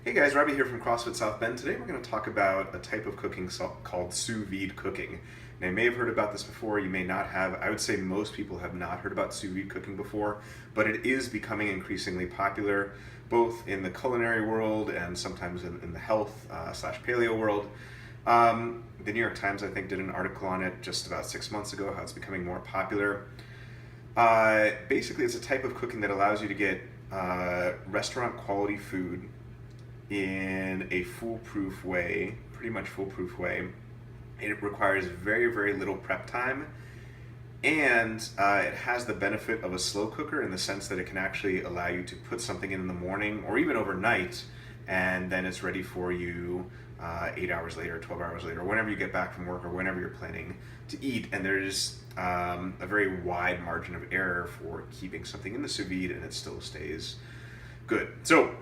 Hey guys, Robbie here from CrossFit South Bend. Today we're going to talk about a type of cooking called sous vide cooking. Now you may have heard about this before, you may not have. I would say most people have not heard about sous vide cooking before, but it is becoming increasingly popular both in the culinary world and sometimes in the health slash paleo world. The New York Times, I think, did an article on it just about 6 months ago, how it's becoming more popular. Basically, it's a type of cooking that allows you to get restaurant quality food in a foolproof way, pretty much foolproof way. It requires very, very little prep time, and it has the benefit of a slow cooker in the sense that it can actually allow you to put something in the morning or even overnight, and then it's ready for you 8 hours later, 12 hours later, whenever you get back from work or whenever you're planning to eat. And there's a very wide margin of error for keeping something in the sous vide and it still stays good. So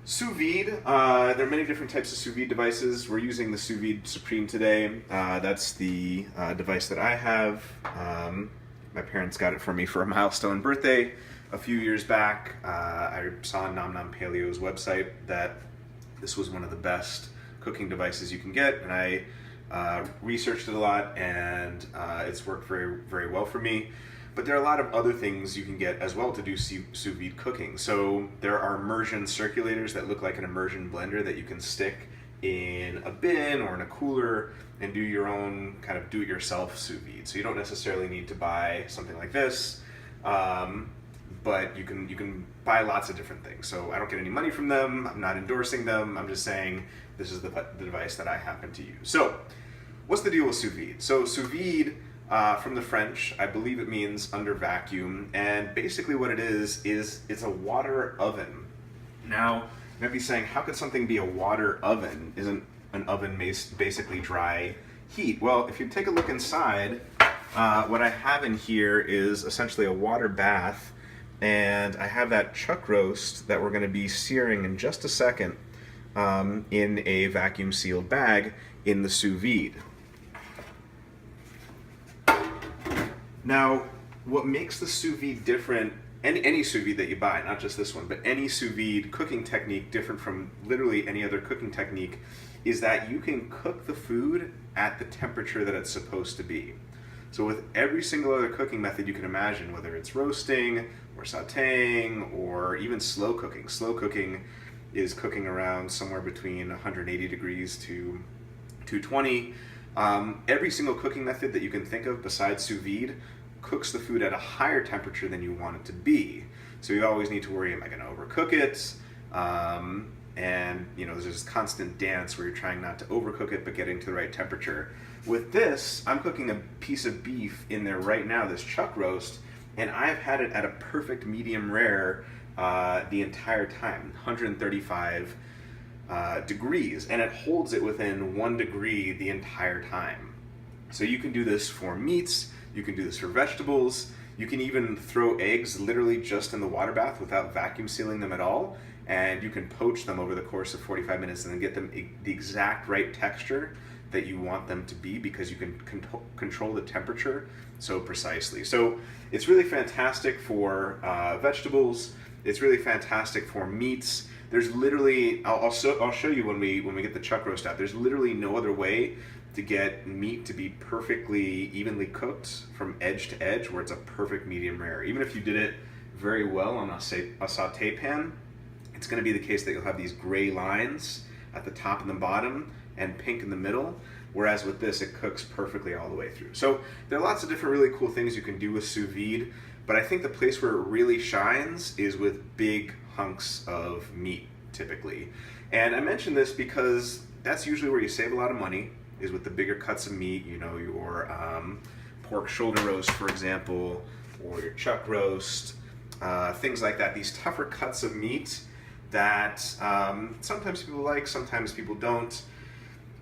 sous vide, there are many different types of sous vide devices. We're using the Sous Vide Supreme today. That's the device that I have. My parents got it for me for a milestone birthday a few years back. I saw on Nom Nom Paleo's website that this was one of the best cooking devices you can get, and I researched it a lot, and it's worked very, very well for me. But there are a lot of other things you can get as well to do sous vide cooking. So there are immersion circulators that look like an immersion blender that you can stick in a bin or in a cooler and do your own kind of do-it-yourself sous vide. So you don't necessarily need to buy something like this, but you can buy lots of different things. So I don't get any money from them. I'm not endorsing them. I'm just saying this is the device that I happen to use. So what's the deal with sous vide? So sous vide, from the French, I believe it means under vacuum, and basically what it is it's a water oven. Now, you might be saying, how could something be a water oven? Isn't an oven basically dry heat? Well, if you take a look inside, what I have in here is essentially a water bath, and I have that chuck roast that we're going to be searing in just a second in a vacuum sealed bag in the sous vide. Now, what makes the sous vide different, any sous vide that you buy, not just this one, but any sous vide cooking technique different from literally any other cooking technique, is that you can cook the food at the temperature that it's supposed to be. So with every single other cooking method you can imagine, whether it's roasting or sauteing or even slow cooking is cooking around somewhere between 180 degrees to 220. Every single cooking method that you can think of besides sous vide cooks the food at a higher temperature than you want it to be. So you always need to worry, am I going to overcook it? And there's this constant dance where you're trying not to overcook it but getting to the right temperature. With this, I'm cooking a piece of beef in there right now, this chuck roast, and I've had it at a perfect medium rare the entire time, 135 degrees, and it holds it within 1 degree the entire time. So you can do this for meats, you can do this for vegetables, you can even throw eggs literally just in the water bath without vacuum sealing them at all, and you can poach them over the course of 45 minutes and then get them the exact right texture that you want them to be, because you can control the temperature so precisely. So it's really fantastic for vegetables, it's really fantastic for meats. There's literally, I'll show you when we get the chuck roast out, there's literally no other way to get meat to be perfectly evenly cooked from edge to edge where it's a perfect medium rare. Even if you did it very well on a saute pan, it's going to be the case that you'll have these gray lines at the top and the bottom and pink in the middle, whereas with this it cooks perfectly all the way through. So there are lots of different really cool things you can do with sous vide, but I think the place where it really shines is with big hunks of meat, typically. And I mention this because that's usually where you save a lot of money, is with the bigger cuts of meat, your pork shoulder roast, for example, or your chuck roast, things like that. These tougher cuts of meat that sometimes people like, sometimes people don't.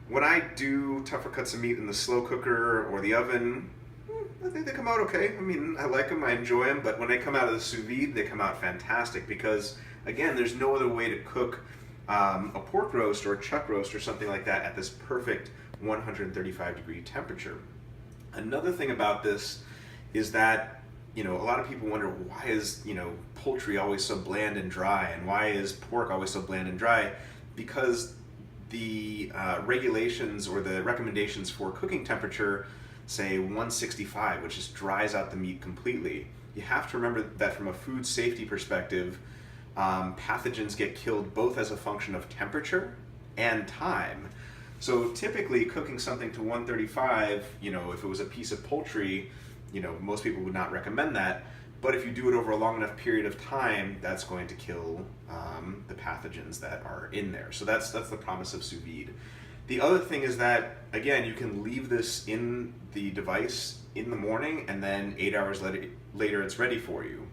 When I do tougher cuts of meat in the slow cooker or the oven, I think they come out okay. I mean, I like them, I enjoy them, but when they come out of the sous vide, they come out fantastic because, again, there's no other way to cook a pork roast or a chuck roast or something like that at this perfect 135 degree temperature. Another thing about this is that a lot of people wonder, why is, poultry always so bland and dry, and why is pork always so bland and dry? Because the regulations or the recommendations for cooking temperature say 165, which just dries out the meat completely. You have to remember that from a food safety perspective, pathogens get killed both as a function of temperature and time. So typically cooking something to 135, if it was a piece of poultry, most people would not recommend that. But if you do it over a long enough period of time, that's going to kill the pathogens that are in there. So that's the promise of sous vide. The other thing is that, again, you can leave this in the device in the morning, and then 8 hours later it's ready for you.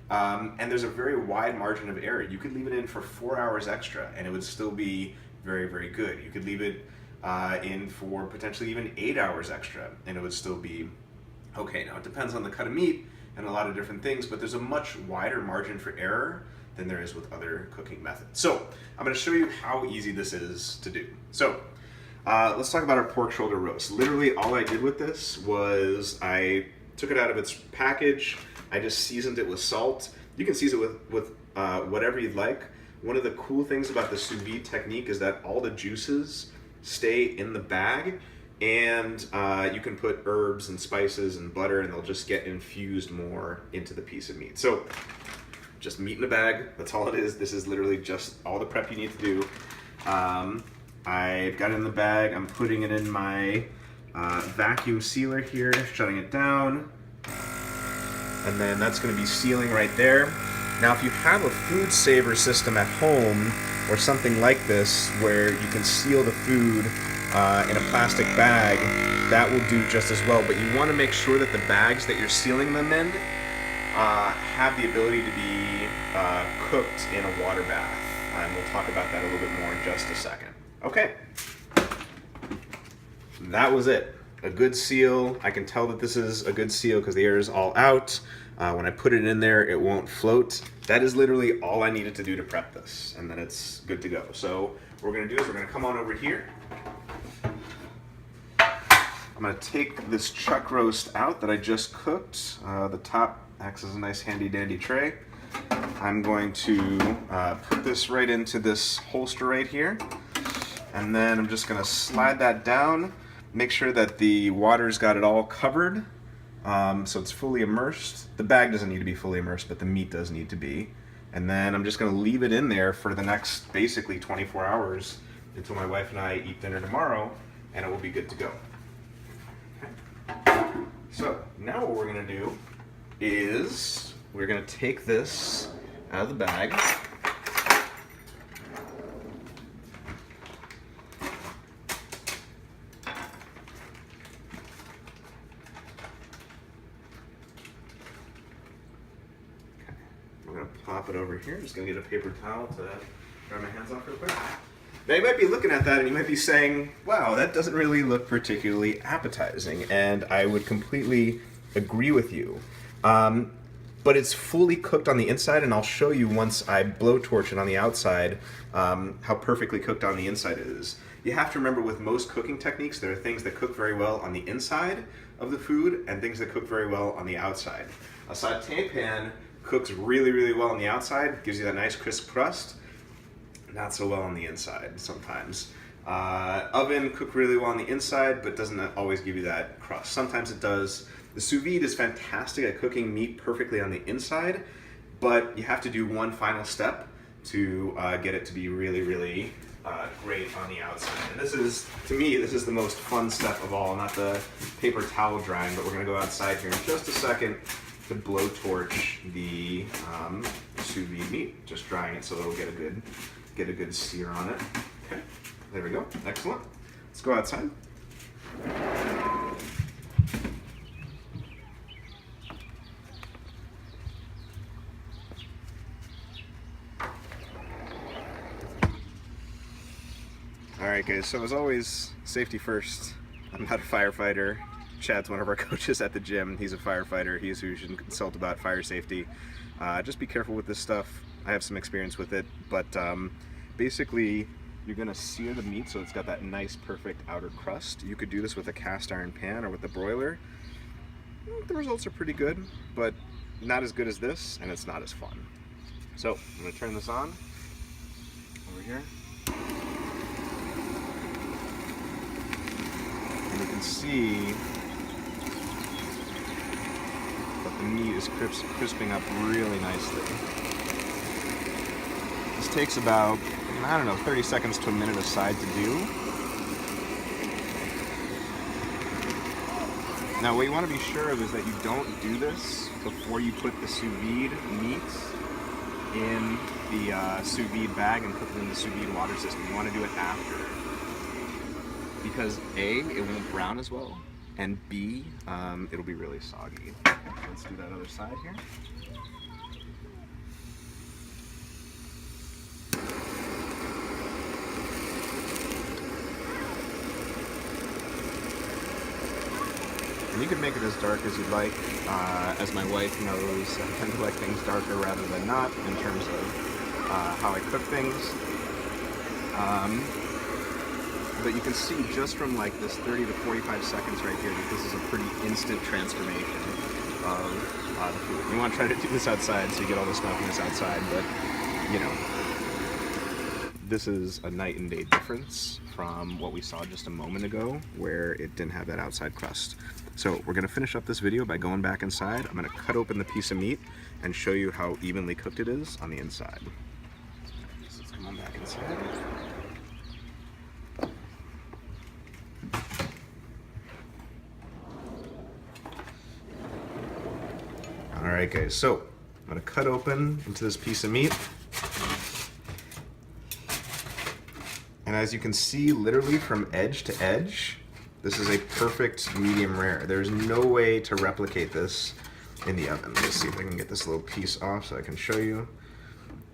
And there's a very wide margin of error. You could leave it in for 4 hours extra, and it would still be very, very good. You could leave it in for potentially even 8 hours extra, and it would still be okay. Now, it depends on the cut of meat and a lot of different things, but there's a much wider margin for error than there is with other cooking methods. So I'm going to show you how easy this is to do. So let's talk about our pork shoulder roast. Literally all I did with this was I took it out of its package. I just seasoned it with salt. You can season it with whatever you'd like. One of the cool things about the sous vide technique is that all the juices stay in the bag, and you can put herbs and spices and butter, and they'll just get infused more into the piece of meat. So just meat in a bag, that's all it is. This is literally just all the prep you need to do. I've got it in the bag. I'm putting it in my vacuum sealer here, shutting it down. And then that's going to be sealing right there. Now, if you have a food saver system at home or something like this where you can seal the food in a plastic bag, that will do just as well. But you want to make sure that the bags that you're sealing them in have the ability to be cooked in a water bath. And we'll talk about that a little bit more in just a second. Okay. That was it. A good seal. I can tell that this is a good seal because the air is all out. When I put it in there, it won't float. That is literally all I needed to do to prep this, and then it's good to go. So what we're going to do is we're going to come on over here. I'm going to take this chuck roast out that I just cooked. The top acts as a nice handy dandy tray. I'm going to put this right into this holster right here, and then I'm just going to slide that down. Make sure that the water's got it all covered, so it's fully immersed. The bag doesn't need to be fully immersed, but the meat does need to be. And then I'm just going to leave it in there for the next basically 24 hours until my wife and I eat dinner tomorrow, and it will be good to go. Okay. So now what we're going to do is we're going to take this out of the bag. Pop it over here. Just gonna get a paper towel to dry my hands off real quick. Now you might be looking at that and you might be saying, wow, that doesn't really look particularly appetizing, and I would completely agree with you. But it's fully cooked on the inside, and I'll show you once I blowtorch it on the outside how perfectly cooked on the inside it is. You have to remember, with most cooking techniques, there are things that cook very well on the inside of the food and things that cook very well on the outside. A sauté pan cooks really, really well on the outside, gives you that nice crisp crust. Not so well on the inside sometimes. Oven cook really well on the inside, but doesn't always give you that crust. Sometimes it does. The sous vide is fantastic at cooking meat perfectly on the inside, but you have to do one final step to get it to be really, really great on the outside. And this is, to me, this is the most fun step of all, not the paper towel drying, but we're gonna go outside here in just a second to blowtorch the sous vide meat, just drying it so it'll get a good sear on it. Okay, there we go. Excellent. Let's go outside. All right, guys. So as always, safety first. I'm not a firefighter. Chad's one of our coaches at the gym. He's a firefighter. He's who you should consult about fire safety. Just be careful with this stuff. I have some experience with it, but basically you're gonna sear the meat so it's got that nice, perfect outer crust. You could do this with a cast iron pan or with a broiler. the results are pretty good, but not as good as this, and it's not as fun. So I'm going to turn this on over here. And you can see that the meat is crisping up really nicely. This takes about, I don't know, 30 seconds to a minute aside to do. Now what you want to be sure of is that you don't do this before you put the sous vide meat in the sous vide bag and put it in the sous vide water system. You want to do it after. Because A, it won't brown as well, and B, it'll be really soggy. Let's do that other side here. And you can make it as dark as you'd like. As my wife knows, I tend to like things darker rather than not in terms of how I cook things. But you can see just from like this 30 to 45 seconds right here that this is a pretty instant transformation of the food. You want to try to do this outside so you get all the smokiness outside, but you know, this is a night and day difference from what we saw just a moment ago where it didn't have that outside crust. So we're going to finish up this video by going back inside. I'm going to cut open the piece of meat and show you how evenly cooked it is on the inside. So let's come on back inside. Alright guys, so I'm going to cut open into this piece of meat. And as you can see, literally from edge to edge, this is a perfect medium rare. There's no way to replicate this in the oven. Let's see if I can get this little piece off so I can show you.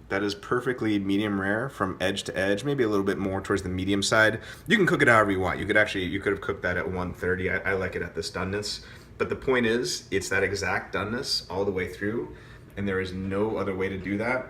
That is perfectly medium rare from edge to edge, maybe a little bit more towards the medium side. You can cook it however you want. You could have cooked that at 130. I like it at this doneness. But the point is, it's that exact doneness all the way through, and there is no other way to do that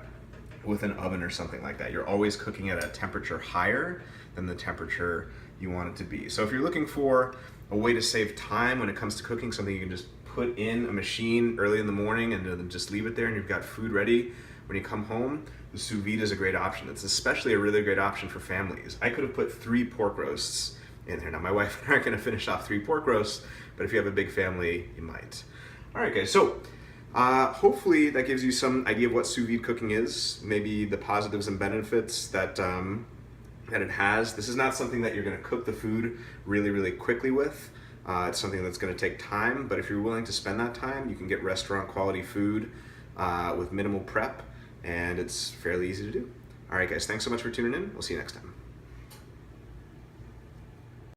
with an oven or something like that. You're always cooking at a temperature higher than the temperature you want it to be. So if you're looking for a way to save time when it comes to cooking, something you can just put in a machine early in the morning and then just leave it there and you've got food ready when you come home, the sous vide is a great option. It's especially a really great option for families. I could have put 3 pork roasts in there. Now my wife and I aren't gonna finish off 3 pork roasts, but if you have a big family, you might. All right guys, so hopefully that gives you some idea of what sous vide cooking is, maybe the positives and benefits that it has. This is not something that you're gonna cook the food really, really quickly with. It's something that's gonna take time, but if you're willing to spend that time, you can get restaurant quality food with minimal prep, and it's fairly easy to do. All right guys, thanks so much for tuning in. We'll see you next time.